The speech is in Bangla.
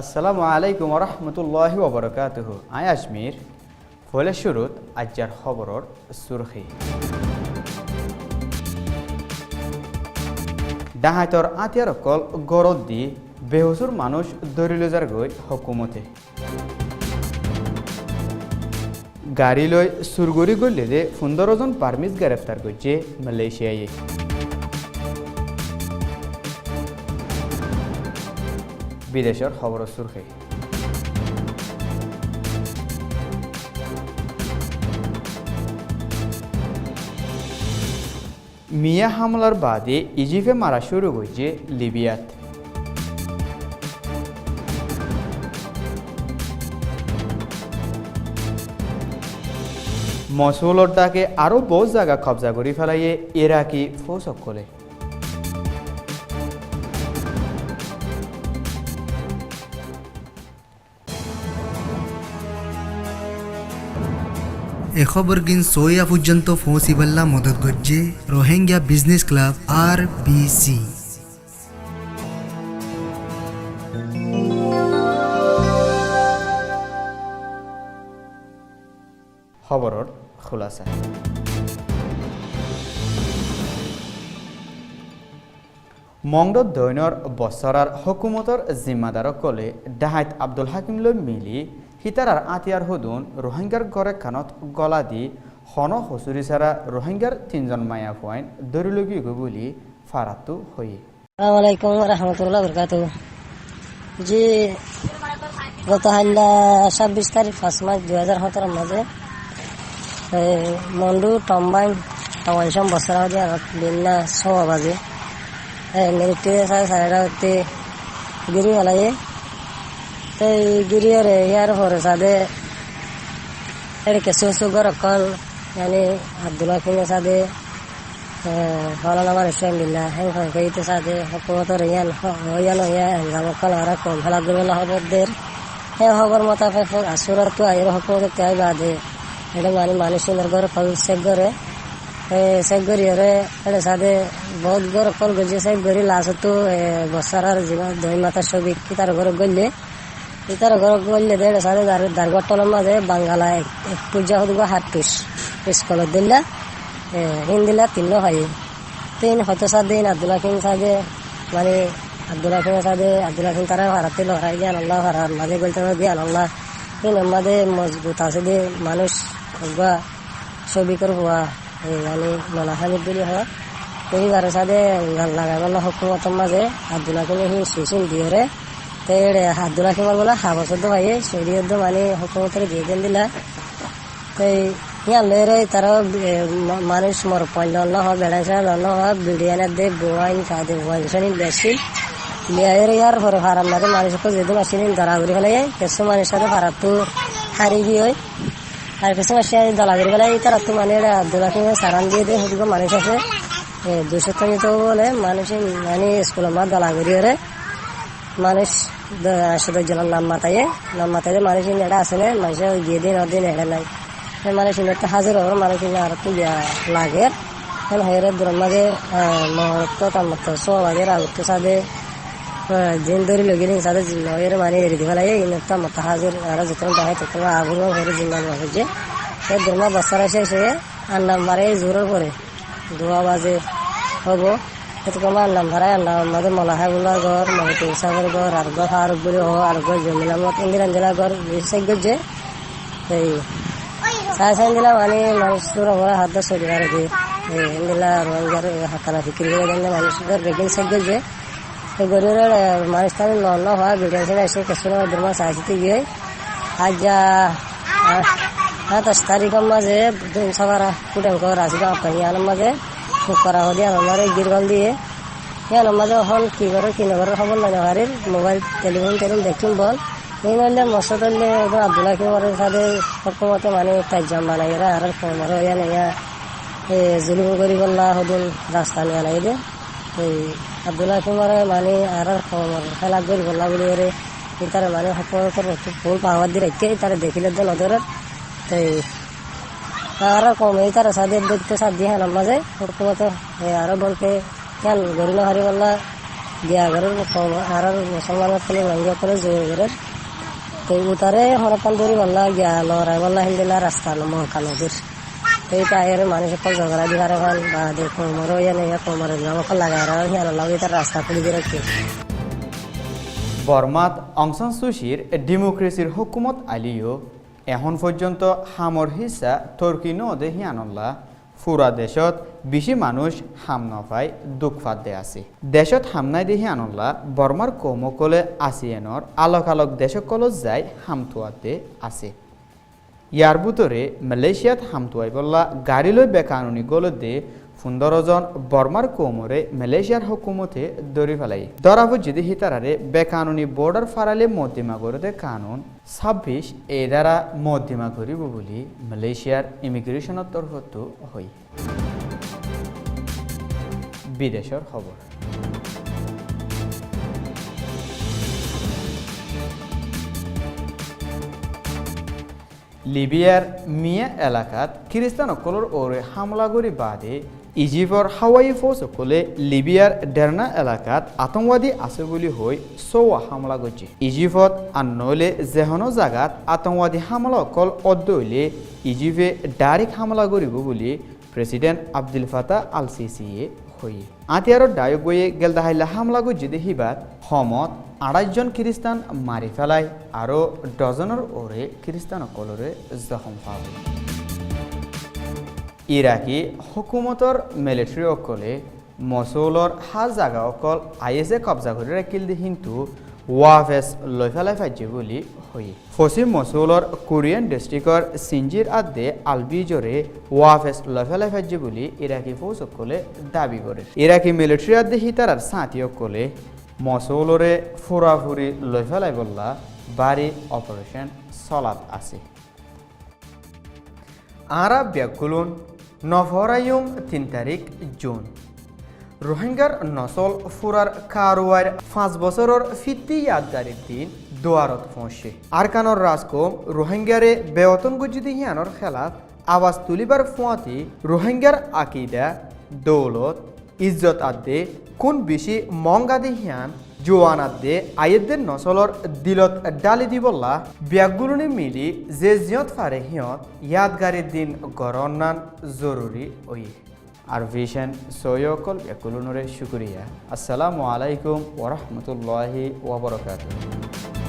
আসসালামু আলাইকুম রহমতুল্লাহি ওবরাকাতুহু। আই আজমির ফলে শুরুত আজ্জার খবরর সুরখি। ডাহাইতর আতিয়ার অকল গরদ দি বেহসুর মানুষ দরিলজার গই হকুমতে গাড়ি লই সুরগরি গল্লে দে 15 জন পারমিস গ্রেফতার করছে মালয়েশিয়ায়। বিদেশের খবর সুরখি। মিয়া হামলার বাদে ইজিপ্টে মারা শুরু হয়েছে লিবিয়াত। মসুলর ডাকে আরো বহু জায়গা কবজা করে ফেলাইয়ে ইরাকি ফৌজসকলে। এ খবর গিন সোয়া পর্যন্ত পৌঁছিবাল্লা মদত করছে রোহিঙ্গা বিজনেস ক্লাব RBC। খবরর খুলাসা। মংডত দৈনর বছরার হকুমতর জিম্মাদারক কলে ডাহাইত আব্দুল হাকিম লৈ মিলি হিতারার আতিয়ার হদুন রোহিঙ্গার গড়ে কানত গলা দি হন হসুরি সারা রোহিঙ্গার 3 জন মায়া পয়েন্ট দরিলগি বলি ফারাতু হই। আসসালামু আলাইকুম রহমতুল্লাহ বরকাতুহু। জি গত 26 তারিখ 5 মার্চ 2017 মাঝে মন্ডু টম্বাইন টাওয়াইশম বছরা দিয়ে বিন্না 6 বাজে মিনিটে সাড়ে গিরি হলাইয়ে এই গিরিয়রে ইয়ার পরে সাদে কিছু সুগর অকল মানে আব্দুল্লাহ কিনে সাদে হলান আমার ইসলাম বিল্লা হ্যাং হইতে সাদে হকুমতর ইয়ান আঞ্জাম অকল আর কম ফেলা দুর্বল হবদের হে হবর মোতাবেক আসুরার তো আইর হকুমতের তাই বাদে এটা মানে মানুষের ঘর ফল চেক করে চেক করিয়রে এটা সাদে বহুত ঘর অকল গজে চেক করি লাস্টতো বছরার জীবন দই মাতার ছবি কি তার ঘর গড়লে ইতার ঘর গড়লে দেড় সাদে দারগর তলের মাঝে বাঙ্গালা এক পূজা হদুগা হাত টুস স্কুলত দিল্লা হিন্দিলা 3 হয় 3 হয়তো সাদিন আব্দুল্লাহ কিং সাদে মানে আব্দুল্লাহ কিং সাদে আব্দুল্লাহ কিং তারা হারাতে লড়াই জ্ঞান আল্লাহ হারার মাঝে বলতে জ্ঞান আল্লাহ কিন মাঝে মজবুত আছে যে মানুষ ছবি করে হওয়া মানে মনাহামিদ বলি হয় পরিবার সাদে লাগাই বলা হকুমতর মাঝে আব্দুল্লাহ কিং হি সুসিন দিয়রে তেড়ে আব্দুল্লাহ কিং বলা হাবসদ ভাই শরীয়ত মানে হকুমতের দিয়ে দেন দিলা তাই ইয়ার লেরে তারা মানুষ মর পঞ্জন হয় বেড়াইছে লন হয় বিডিয়ানের দে বোয়াইন সাদে ওয়াইশনিন বেশি লিয়ার ইয়ার পরে হারাম লাগে মানুষকে যেদিন আসেন দরাগরি ফেলে কিছু মানুষের সাথে ভাড়াতো হারি গিয়ে হয় আর কিছু মানুষ দলাগরি ফেলে তারা তো মানে আব্দুল্লাহ কিং সারান দিয়ে দেয় হদিকে মানুষ আছে 200 নিতে বলে মানুষ মানে স্কুলের মা দলাগরি হরে মানুষ 10 জনের নাম মাথায় মানুষ এটা আসে না মানুষ গিয়ে দিন ওদিন এটা নাই মানুষ একটা হাজির হবো মানুষ আর তো লাগে হেরে দূরের মাঝে মহত্ব তামত সব আগে আগত সাদে দিন ধরে লগিয়ে সাদে এর মানে এড়ে দিবা লাগে ইনতা মত হাজির আর যখন দেখায় তখন আগুন হেরে জিম্মান হয়েছে সে দুর্মা বছর আসে সে আর নাম্বারে জোরের পরে 2 বাজে হবো এতকম আর নাম্বারে আমাদের মলাহাগুলা ঘর মহিত সাগর ঘর আর ঘর আর বলে আর ঘর জমিলামত ইন্দিরাঞ্জলা ঘর বিশেষ গেছে এই সাইন দিলা মানে মানুষ তোরা হাত দা সরি আর কি দিলা রোজগার হাতানা বিক্রি করে দিলে মানুষদের রেগিং সাইকেল যে গরিবের মানুষ তাদের লন হওয়া বিল্ডিং ছেড়ে এসে কিছু দুর্মা সাহায্যতে গিয়ে আজ যা 10 তারিখের মাঝে সবার কুটেঙ্ক রাশিদা আপনার মাঝে করা হলে আমার গিরগল দিয়ে ইয়ার মাঝে হল কি করে কি নগরের খবর লাগে হারির মোবাইল টেলিফোন দেখিম বল এই নইলে মসদ হইলে আব্দুল্লাহ কিংবার সাথে হকুমতে মানে তাইজাম বানাই এরা আর কমর ইয়া ইয়া জুলুম করি বললা হদুন রাস্তা নিয়ে নাই দে এই আব্দুল্লাহ কিংবার মানে আর কমর খেলা করি বললা বলি এরে তার মানে হকুমতের ফুল পাওয়ার দিয়ে রেখে তারা দেখিলে তো নজর তাই আর কম এই তারা সাথে দেখতে সাথ দিয়ে মাঝে হকুমতে আরো বলতে কেন গরিলা হারি বললা গিয়া ঘরের আর মুসলমানের ফলে ভাঙ্গিয়া করে জয় ঘরের তো উতারে হরকান ধরি বললা গিয়া লড়াই বললা হিন্দিলা রাস্তা মহকা নদীর তো এই টায়ারের মানুষ সকল ঝগড়া দিবার এখন বা কোমরও ইয়ে কোমরের জামা লাগাই হিয়ান লাগে তার রাস্তা খুলি দিয়ে রাখি বর্মাত অং সান সুচির ডেমোক্রেসির হুকুমত আলিও এখন পর্যন্ত হামর হিসা তুর্কি নদে হিয়ানল্লা পুরা দেশত বেশি মানুষ হাম নপাই দুঃখ ফাঁদে আছে দেশত হামনাই দিয়ে হিয়ানল্লা বর্মার কৌমকলে আসিয়েনর আলোক আলোক দেশকলত যাই হামতুয়াতে আছে ইয়ার ভিতরে মালয়েশিয়াত হামতুয়াই বললা গাড়ি লই বেকানুনি গলত দিয়ে 15 জন বর্মার কোমরে মালয়েশিয়ার হুকুমতে দরি ফেলাই দরাবু যদি হিতারারে বেকানুনি বর্ডার ফারালে মধ্যমা করতে কানুন 26 এই দ্বারা মধ্যমা করিব বলি মালয়েশিয়ার ইমিগ্রেশনের তরফত হই বিদেশের খবর লিবিয়ার মিয়া এলাকাত খ্রিস্টানসকলৰ ওরে হামলা কৰি বাদে ইজিপ্টৰ হাৱাই ফৌজসকলে লিবিয়ার ডেরনা এলাকাত আতঙ্কবাদী আছে বুলি হৈ চৌৱা হামলা কৰিছে ইজিপ্টত আনলে যেহনো জাগাত আতঙ্কবাদী হামলা অকল অদ্দৈলে ইজিপ্টে ডাইৰেক্ট হামলা কৰিব বুলি প্রেসিডেন্ট আব্দুল ফাতাহ আল সিসিয়ে হই আতিয়ারত ডায়ক গয়ে গেলদাহাইলা হামলা কৰি দেখিবাত সমত 28 জন খ্রিস্টান মারি ফেলায় আর ডজনের ওরে খ্রিস্টানসকলরে জখম পাব ইরাকি হুকুমতর মিলিটারি অকলে মসুলর জাগা অকল আইএসএ কবজা করে রাখিল দি কিন্তু ওয়াফেস লৈ ফেলাই ফাইছে বলি হই পশ্চিম মসুলর কোরিয়ান ডিস্ট্রিক্টর সিনজির আদে আলবিজরে ওয়াফেস লৈ ফেলাই ফাইছে বলি ইরাকি ফৌজ অকলে দাবি করে ইরাকি মিলিটারি আদে হিতারার সাথী অকলে মসুলরে ফুরাফুরি লৈ ফেলাই বললা বাড়ি অপারেশন চলাত আছে আরা ব্যাকুলুন নভরায়ুম 3 তারিখ জুন রোহিঙ্গার নসল ফুরার কারওয়ার 5 বছরের ফিতি ইয়াদগারির দিন দুয়ারত পৌঁছে আরকানর রাজকম রোহিঙ্গারে বেতন গুজিদি হিয়ানর খেলাফ আওয়াজ তুলিবার ফুয়াতি রোহিঙ্গার আকিদা দৌলত ইজ্জত আদে কোন বেশি মঙ্গাদি হিয়ান জোয়ান আদে আয়েদের নসলর দিলত ডালি দিবল্লা ব্যাগুলনি মিলি যে জিয়ত ফারে হিয়ত ইয়াদগারির দিন গরনান জরুরি ওই আর ভিশন সৈয়কল ব্যাকুলনরে শুকরিয়া আসসালামু আলাইকুম ওয়া রাহমাতুল্লাহি ওয়া বারাকাতুহু